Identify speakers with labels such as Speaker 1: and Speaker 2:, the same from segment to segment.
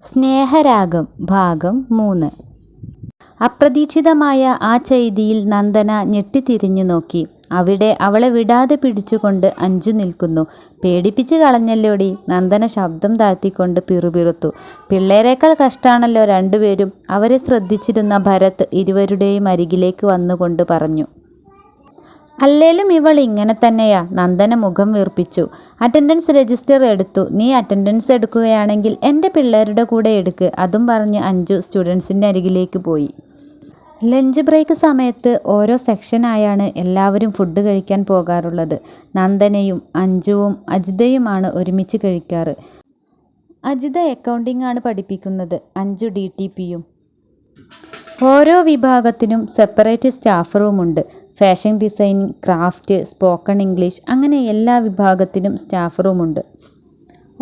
Speaker 1: സ്നേഹരാഗം ഭാഗം 3. അപ്രതീക്ഷിതമായ ആ ചെയ്തിയിൽ നന്ദന ഞെട്ടിത്തിരിഞ്ഞു നോക്കി. അവിടെ അവളെ വിടാതെ പിടിച്ചുകൊണ്ട് അഞ്ജു നിൽക്കുന്നു. പേടിപ്പിച്ചു കളഞ്ഞല്ലോടി. നന്ദന ശബ്ദം താഴ്ത്തിക്കൊണ്ട് പിറുപിറുത്തു. പിള്ളേരേക്കാൾ കഷ്ടാണല്ലോ രണ്ടുപേരും. അവരെ ശ്രദ്ധിച്ചിരുന്ന ഭരത് ഇരുവരുടെയും അരികിലേക്ക് വന്നുകൊണ്ട് പറഞ്ഞു. അല്ലേലും ഇവൾ ഇങ്ങനെ തന്നെയാ. നന്ദന മുഖം വീർപ്പിച്ചു. അറ്റൻഡൻസ് രജിസ്റ്റർ എടുത്തു. നീ അറ്റൻഡൻസ് എടുക്കുകയാണെങ്കിൽ എൻ്റെ പിള്ളേരുടെ കൂടെ എടുക്ക്. അതും പറഞ്ഞ് അഞ്ജു സ്റ്റുഡൻസിൻ്റെ അരികിലേക്ക് പോയി. ലഞ്ച് ബ്രേക്ക് സമയത്ത് ഓരോ സെക്ഷനായാണ് എല്ലാവരും ഫുഡ് കഴിക്കാൻ പോകാറുള്ളത്. നന്ദനയും അഞ്ജുവും അജിതയുമാണ് ഒരുമിച്ച് കഴിക്കാറ്. അജിത അക്കൗണ്ടിംഗ് ആണ് പഠിപ്പിക്കുന്നത്, അഞ്ജു DTPയും. ഓരോ വിഭാഗത്തിനും സെപ്പറേറ്റ് സ്റ്റാഫ് റൂമുണ്ട്. Fashion designing, craft, spoken English അങ്ങനെ എല്ലാ വിഭാഗത്തിനും സ്റ്റാഫ് റൂമുണ്ട്.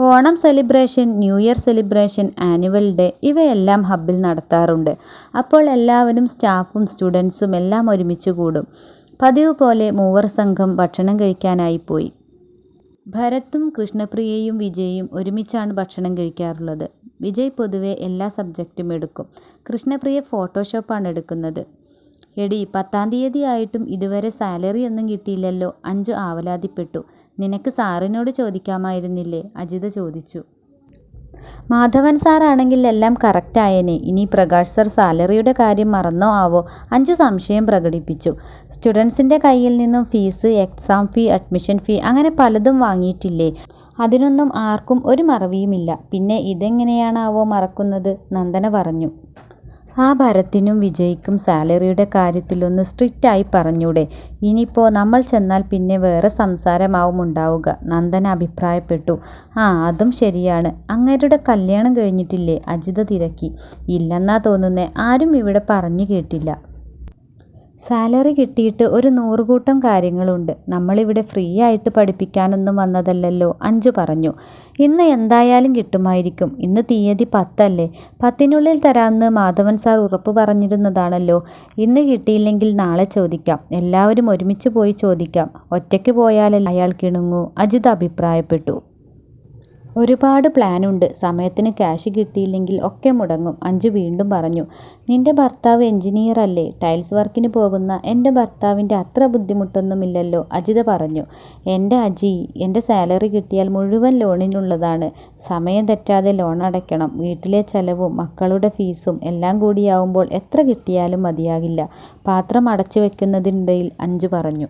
Speaker 1: Onam celebration, new year celebration, annual day ഇവയെല്ലാം ഹബ്ബിൽ നടത്താറുണ്ട്. അപ്പോൾ എല്ലാവരും സ്റ്റാഫും സ്റ്റുഡൻസും എല്ലാം ഒരുമിച്ച് കൂടും. പതിവ് പോലെ മൂവർ സംഘം ഭക്ഷണം കഴിക്കാനായി പോയി. ഭരത്തും കൃഷ്ണപ്രിയയും വിജയും ഒരുമിച്ചാണ് ഭക്ഷണം കഴിക്കാറുള്ളത്. വിജയ് പൊതുവെ എല്ലാ സബ്ജക്റ്റും എടുക്കും. കൃഷ്ണപ്രിയ ഫോട്ടോഷോപ്പാണ് എടുക്കുന്നത്. എടി, 10-ാം തീയതി ആയിട്ടും ഇതുവരെ സാലറി ഒന്നും കിട്ടിയില്ലല്ലോ. അഞ്ജു ആവലാതിപ്പെട്ടു. നിനക്ക് സാറിനോട് ചോദിക്കാമായിരുന്നില്ലേ? അജിത ചോദിച്ചു. മാധവൻ സാറാണെങ്കിൽ എല്ലാം കറക്റ്റായേനെ. ഇനി പ്രകാശ് സർ സാലറിയുടെ കാര്യം മറന്നോ ആവോ? അഞ്ജു സംശയം പ്രകടിപ്പിച്ചു. സ്റ്റുഡൻസിൻ്റെ കയ്യിൽ നിന്നും fees, exam fee, admission fee അങ്ങനെ പലതും വാങ്ങിയിട്ടില്ലേ? അതിനൊന്നും ആർക്കും ഒരു മറവിയുമില്ല. പിന്നെ ഇതെങ്ങനെയാണാവോ മറക്കുന്നത്? നന്ദന പറഞ്ഞു. ആ ഭരത്തിനും വിജയ്ക്കും സാലറിയുടെ കാര്യത്തിലൊന്ന് സ്ട്രിക്റ്റായി പറഞ്ഞൂടെ? ഇനിയിപ്പോൾ നമ്മൾ ചെന്നാൽ പിന്നെ വേറെ സംസാരമാവും ഉണ്ടാവുക, നന്ദന അഭിപ്രായപ്പെട്ടു. അതും ശരിയാണ്. അങ്ങേരുടെ കല്യാണം കഴിഞ്ഞിട്ടില്ലേ? അജിത തിരക്കി. ഇല്ലെന്നാ തോന്നുന്നേ. ആരും ഇവിടെ പറഞ്ഞു കേട്ടില്ല. സാലറി കിട്ടിയിട്ട് ഒരു 100 കൂട്ടം കാര്യങ്ങളുണ്ട്. നമ്മളിവിടെ ഫ്രീ ആയിട്ട് പഠിപ്പിക്കാനൊന്നും വന്നതല്ലല്ലോ, അഞ്ജു പറഞ്ഞു. ഇന്ന് എന്തായാലും കിട്ടുമായിരിക്കും. ഇന്ന് തീയതി 10 അല്ലേ? 10-നുള്ളിൽ തരാമെന്ന് മാധവൻ സാർ ഉറപ്പ് പറഞ്ഞിരുന്നതാണല്ലോ. ഇന്ന് കിട്ടിയില്ലെങ്കിൽ നാളെ ചോദിക്കാം. എല്ലാവരും ഒരുമിച്ച് പോയി ചോദിക്കാം. ഒറ്റയ്ക്ക് പോയാലല്ലേ അയാൾ കിണുങ്ങൂ, അജിത അഭിപ്രായപ്പെട്ടു. ഒരുപാട് പ്ലാനുണ്ട്. സമയത്തിന് ക്യാഷ് കിട്ടിയില്ലെങ്കിൽ ഒക്കെ മുടങ്ങും, അഞ്ജു വീണ്ടും പറഞ്ഞു. നിന്റെ ഭർത്താവ് എഞ്ചിനീയർ അല്ലേ? ടൈൽസ് വർക്കിന് പോകുന്ന എൻ്റെ ഭർത്താവിൻ്റെ അത്ര ബുദ്ധിമുട്ടൊന്നുമില്ലല്ലോ, അജിത പറഞ്ഞു. എൻ്റെ അജി, എൻ്റെ സാലറി കിട്ടിയാൽ മുഴുവൻ ലോണിനുള്ളതാണ്. സമയം തെറ്റാതെ ലോൺ അടയ്ക്കണം. വീട്ടിലെ ചെലവും മക്കളുടെ ഫീസും എല്ലാം കൂടിയാവുമ്പോൾ എത്ര കിട്ടിയാലും മതിയാകില്ല, പാത്രം അടച്ചു വെക്കുന്നതിനിടയിൽ അഞ്ജു പറഞ്ഞു.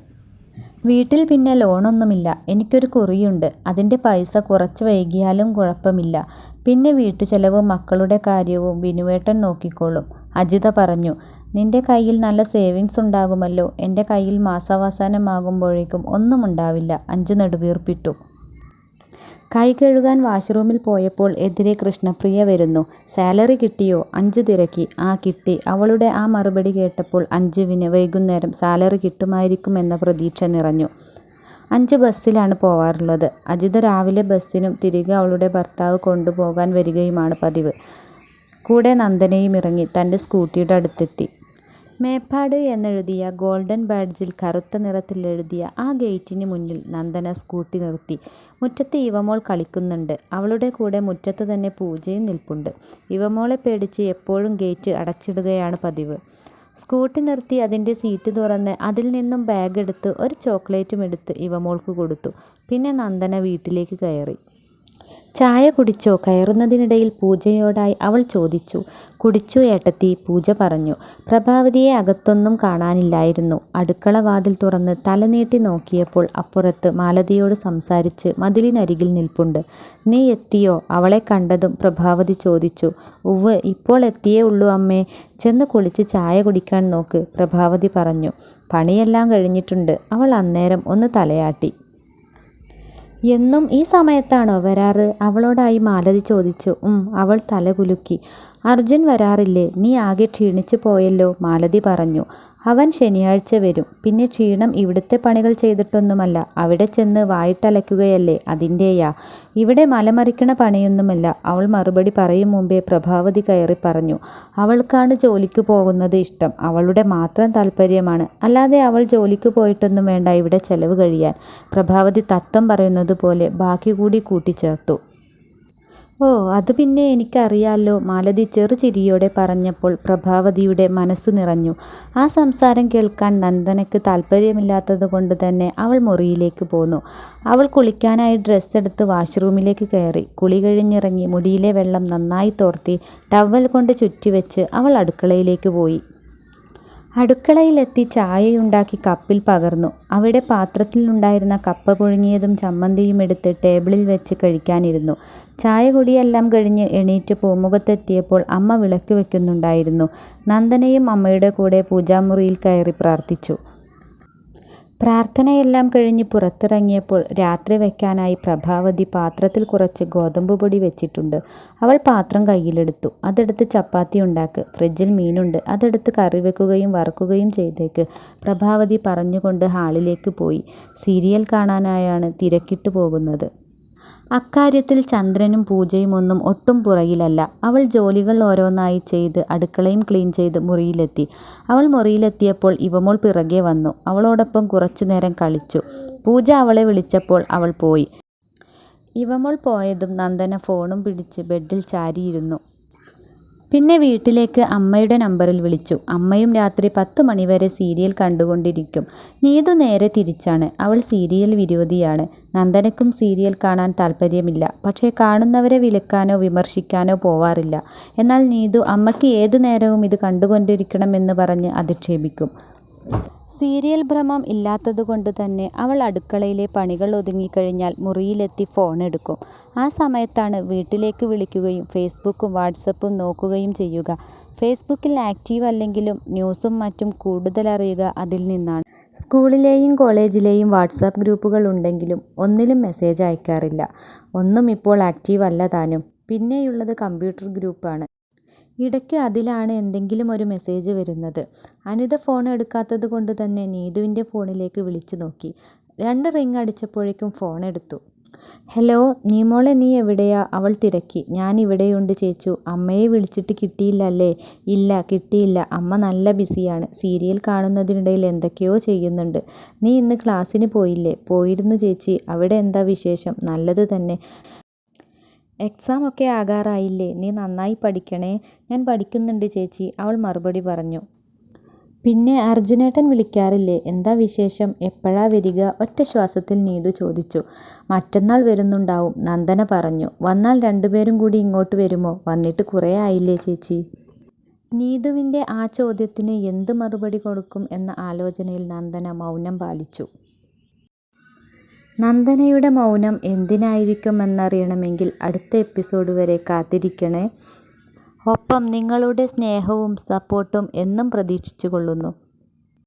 Speaker 1: വീട്ടിൽ പിന്നെ ലോണൊന്നുമില്ല. എനിക്കൊരു കുറിയുണ്ട്. അതിൻ്റെ പൈസ കുറച്ച് വൈകിയാലും കുഴപ്പമില്ല. പിന്നെ വീട്ടുചെലവും മക്കളുടെ കാര്യവും ബിനുവേട്ടൻ നോക്കിക്കോളും, അജിത പറഞ്ഞു. നിന്റെ കയ്യിൽ നല്ല സേവിങ്സ് ഉണ്ടാകുമല്ലോ. എൻ്റെ കയ്യിൽ മാസാവസാനമാകുമ്പോഴേക്കും ഒന്നും ഉണ്ടാവില്ല, അഞ്ജു നെടുവീർപ്പിട്ടു. കൈ കഴുകാൻ വാഷ്റൂമിൽ പോയപ്പോൾ എതിരെ കൃഷ്ണപ്രിയ വരുന്നു. സാലറി കിട്ടിയോ? അഞ്ജു തിരക്കി. കിട്ടി. അവളുടെ ആ മറുപടി കേട്ടപ്പോൾ അഞ്ജുവിന് വൈകുന്നേരം സാലറി കിട്ടുമായിരിക്കുമെന്ന പ്രതീക്ഷ നിറഞ്ഞു. അഞ്ജു ബസ്സിലാണ് പോവാറുള്ളത്. അജിത രാവിലെ ബസ്സിനും തിരികെ അവളുടെ ഭർത്താവ് കൊണ്ടുപോകാൻ വരികയുമാണ് പതിവ്. കൂടെ നന്ദനയും ഇറങ്ങി തൻ്റെ സ്കൂട്ടിയുടെ അടുത്തെത്തി. മേപ്പാട് എന്നെഴുതിയ ഗോൾഡൻ ബാഡ്ജിൽ കറുത്ത നിറത്തിൽ എഴുതിയ ആ ഗേറ്റിന് മുന്നിൽ നന്ദന സ്കൂട്ടി നിർത്തി. മുറ്റത്ത് ഇവമോൾ കളിക്കുന്നുണ്ട്. അവളുടെ കൂടെ മുറ്റത്ത് തന്നെ പൂജയും നിൽപ്പുണ്ട്. ഇവമോളെ പേടിച്ച് എപ്പോഴും ഗേറ്റ് അടച്ചിടുകയാണ് പതിവ്. സ്കൂട്ടി നിർത്തി അതിൻ്റെ സീറ്റ് തുറന്ന് അതിൽ നിന്നും ബാഗ് എടുത്ത് ഒരു ചോക്ലേറ്റും എടുത്ത് ഇവമോൾക്ക് കൊടുത്തു. പിന്നെ നന്ദന വീട്ടിലേക്ക് കയറി. ചായ കുടിച്ചോ? കയറുന്നതിനിടയിൽ പൂജയോടായി അവൾ ചോദിച്ചു. കുടിച്ചു ഏട്ടത്തി, പൂജ പറഞ്ഞു. പ്രഭാവതിയെ അകത്തൊന്നും കാണാനില്ലായിരുന്നു. അടുക്കള വാതിൽ തുറന്ന് തലനീട്ടി നോക്കിയപ്പോൾ അപ്പുറത്ത് മാലതിയോട് സംസാരിച്ച് മതിലിനരികിൽ നിൽപ്പുണ്ട്. നീ എത്തിയോ? അവളെ കണ്ടതും പ്രഭാവതി ചോദിച്ചു. ഉവ്വ്, ഇപ്പോൾ എത്തിയേ ഉള്ളൂ അമ്മേ. ചെന്ന് കുളിച്ച് ചായ കുടിക്കാൻ നോക്ക്, പ്രഭാവതി പറഞ്ഞു. പണിയെല്ലാം കഴിഞ്ഞിട്ടുണ്ട്, അവൾ അന്നേരം ഒന്ന് തലയാട്ടി. എന്നും ഈ സമയത്താണോ വരാറ്? അവളോടായി മാലതി ചോദിച്ചു. അവൾ തലകുലുക്കി. അർജുൻ വരാറില്ലേ? നീ ആകെ ക്ഷീണിച്ചു പോയല്ലോ, മാലതി പറഞ്ഞു. അവൻ ശനിയാഴ്ച വരും. പിന്നെ ക്ഷീണം ഇവിടുത്തെ പണികൾ ചെയ്തിട്ടൊന്നുമല്ല, അവിടെ ചെന്ന് വായിട്ടലയ്ക്കുകയല്ലേ, അതിൻ്റെയാ. ഇവിടെ മലമറിക്കണ പണിയൊന്നുമല്ല, അവൾ മറുപടി പറയും മുമ്പേ പ്രഭാവതി കയറി പറഞ്ഞു. അവൾക്കാണ് ജോലിക്ക് പോകുന്നത് ഇഷ്ടം. അവളുടെ മാത്രം താല്പര്യമാണ്. അല്ലാതെ അവൾ ജോലിക്ക് പോയിട്ടൊന്നും വേണ്ട ഇവിടെ ചെലവ് കഴിയാൻ, പ്രഭാവതി തത്വം പറയുന്നത് പോലെ ബാക്കി കൂടി കൂട്ടിച്ചേർത്തു. ഓ അത് പിന്നെ എനിക്കറിയാലോ, മാലതി ചെറുചിരിയോടെ പറഞ്ഞപ്പോൾ പ്രഭാവതിയുടെ മനസ്സ് നിറഞ്ഞു. ആ സംസാരം കേൾക്കാൻ നന്ദനയ്ക്ക് താല്പര്യമില്ലാത്തതുകൊണ്ട് തന്നെ അവൾ മുറിയിലേക്ക് പോന്നു. അവൾ കുളിക്കാനായി ഡ്രസ്സ് എടുത്ത് വാഷ്റൂമിലേക്ക് കയറി. കുളി കഴിഞ്ഞിറങ്ങി മുടിയിലെ വെള്ളം നന്നായി തോർത്തി ടവൽ കൊണ്ട് ചുറ്റിവെച്ച് അവൾ അടുക്കളയിലേക്ക് പോയി. അടുക്കളയിലെത്തി ചായയുണ്ടാക്കി കപ്പിൽ പകർന്നു. അവിടെ പാത്രത്തിലുണ്ടായിരുന്ന കപ്പ പുഴുങ്ങിയതും ചമ്മന്തിയും എടുത്ത് ടേബിളിൽ വെച്ച് കഴിക്കാനിരുന്നു. ചായ കുടിയെല്ലാം കഴിഞ്ഞ് എണീറ്റ് പൂമുഖത്തെത്തിയപ്പോൾ അമ്മ വിളക്ക് വെക്കുന്നുണ്ടായിരുന്നു. നന്ദനയും അമ്മയുടെ കൂടെ പൂജാമുറിയിൽ കയറി പ്രാർത്ഥിച്ചു. പ്രാർത്ഥനയെല്ലാം കഴിഞ്ഞ് പുറത്തിറങ്ങിയപ്പോൾ രാത്രി വയ്ക്കാനായി പ്രഭാവതി പാത്രത്തിൽ കുറച്ച് ഗോതമ്പ് പൊടി വെച്ചിട്ടുണ്ട്. അവൾ പാത്രം കയ്യിലെടുത്തു. അതെടുത്ത് ചപ്പാത്തി ഉണ്ടാക്ക്, ഫ്രിഡ്ജിൽ മീനുണ്ട്, അതെടുത്ത് കറി വെക്കുകയും വറുക്കുകയും ചെയ്തേക്ക്, പ്രഭാവതി പറഞ്ഞുകൊണ്ട് ഹാളിലേക്ക് പോയി. സീരിയൽ കാണാനായാണ് തിരക്കിട്ട് പോകുന്നത്. അക്കാര്യത്തിൽ ചന്ദ്രനും പൂജയും ഒട്ടും പുറകിലല്ല. അവൾ ജോലികൾ ഓരോന്നായി ചെയ്ത് അടുക്കളയും ക്ലീൻ ചെയ്ത് മുറിയിലെത്തി. അവൾ മുറിയിലെത്തിയപ്പോൾ ഇവമോൾ പിറകെ വന്നു. അവളോടൊപ്പം കുറച്ചു നേരം കളിച്ചു. പൂജ അവളെ വിളിച്ചപ്പോൾ അവൾ പോയി. ഇവമോൾ പോയതും നന്ദന ഫോണും പിടിച്ച് ബെഡിൽ ചാരിയിരുന്നു. പിന്നെ വീട്ടിലേക്ക് അമ്മയുടെ നമ്പറിൽ വിളിച്ചു. അമ്മയും രാത്രി 10 മണിവരെ സീരിയൽ കണ്ടുകൊണ്ടിരിക്കും. നീതു നേരെ തിരിച്ചാണ്. അവൾ സീരിയൽ വിരോധിയാണ്. നന്ദനയ്ക്കും സീരിയൽ കാണാൻ താല്പര്യമില്ല. പക്ഷേ കാണുന്നവരെ വിലക്കാനോ വിമർശിക്കാനോ പോവാറില്ല. എന്നാൽ നീതു അമ്മയ്ക്ക് ഏതു നേരവും ഇത് കണ്ടുകൊണ്ടിരിക്കണമെന്ന് പറഞ്ഞ് അധിക്ഷേപിക്കും. സീരിയൽ ഭ്രമം ഇല്ലാത്തതുകൊണ്ട് തന്നെ അവൾ അടുക്കളയിലെ പണികൾ ഒതുങ്ങിക്കഴിഞ്ഞാൽ മുറിയിലെത്തി ഫോണെടുക്കും. ആ സമയത്താണ് വീട്ടിലേക്ക് വിളിക്കുകയും ഫേസ്ബുക്കും വാട്സപ്പും നോക്കുകയും ചെയ്യുക. ഫേസ്ബുക്കിൽ ആക്റ്റീവ് അല്ലെങ്കിലും ന്യൂസും മറ്റും കൂടുതൽ അറിയുക അതിൽ നിന്നാണ്. സ്കൂളിലെയും കോളേജിലെയും വാട്സാപ്പ് ഗ്രൂപ്പുകൾ ഉണ്ടെങ്കിലും ഒന്നിലും മെസ്സേജ് അയക്കാറില്ല. ഒന്നും ഇപ്പോൾ ആക്റ്റീവ് അല്ല താനും. പിന്നെയുള്ളത് കമ്പ്യൂട്ടർ ഗ്രൂപ്പാണ്. ഇടയ്ക്ക് അതിലാണ് എന്തെങ്കിലും ഒരു മെസ്സേജ് വരുന്നത്. അനിത ഫോൺ എടുക്കാത്തത് കൊണ്ട് തന്നെ നീതുവിൻ്റെ ഫോണിലേക്ക് വിളിച്ചു നോക്കി. 2 റിങ് അടിച്ചപ്പോഴേക്കും ഫോൺ എടുത്തു. ഹലോ നീമോളെ, നീ എവിടെയാ? അവൾ തിരക്കി. ഞാൻ ഇവിടെയുണ്ട് ചേച്ചു. അമ്മയെ വിളിച്ചിട്ട് കിട്ടിയില്ല അല്ലേ? ഇല്ല, കിട്ടിയില്ല. അമ്മ നല്ല ബിസിയാണ്. സീരിയൽ കാണുന്നതിനിടയിൽ എന്തൊക്കെയോ ചെയ്യുന്നുണ്ട്. നീ ഇന്ന് ക്ലാസ്സിന് പോയില്ലേ? പോയിരുന്നു ചേച്ചി. അവിടെ എന്താ വിശേഷം? നല്ലത് തന്നെ. എക്സാം ഒക്കെ ആകാറായില്ലേ? നീ നന്നായി പഠിക്കണേ. ഞാൻ പഠിക്കുന്നുണ്ട് ചേച്ചി, അവൾ മറുപടി പറഞ്ഞു. പിന്നെ അർജുനേട്ടൻ വിളിക്കാറില്ലേ? എന്താ വിശേഷം? എപ്പോഴാ വരിക? ഒറ്റ ശ്വാസത്തിൽ നീതു ചോദിച്ചു. മറ്റന്നാൾ വരുന്നുണ്ടാവും, നന്ദന പറഞ്ഞു. വന്നാൽ 2 പേരും കൂടി ഇങ്ങോട്ട് വരുമോ? വന്നിട്ട് കുറേ ആയില്ലേ ചേച്ചി? നീതുവിൻ്റെ ആ ചോദ്യത്തിന് എന്ത് മറുപടി കൊടുക്കും എന്ന ആലോചനയിൽ നന്ദന മൗനം പാലിച്ചു. നന്ദനയുടെ മൗനം എന്തിനായിരിക്കുമെന്നറിയണമെങ്കിൽ അടുത്ത എപ്പിസോഡ് വരെ കാത്തിരിക്കണേ. ഒപ്പം നിങ്ങളുടെ സ്നേഹവും സപ്പോർട്ടും എന്നും പ്രതീക്ഷിച്ചു കൊള്ളുന്നു.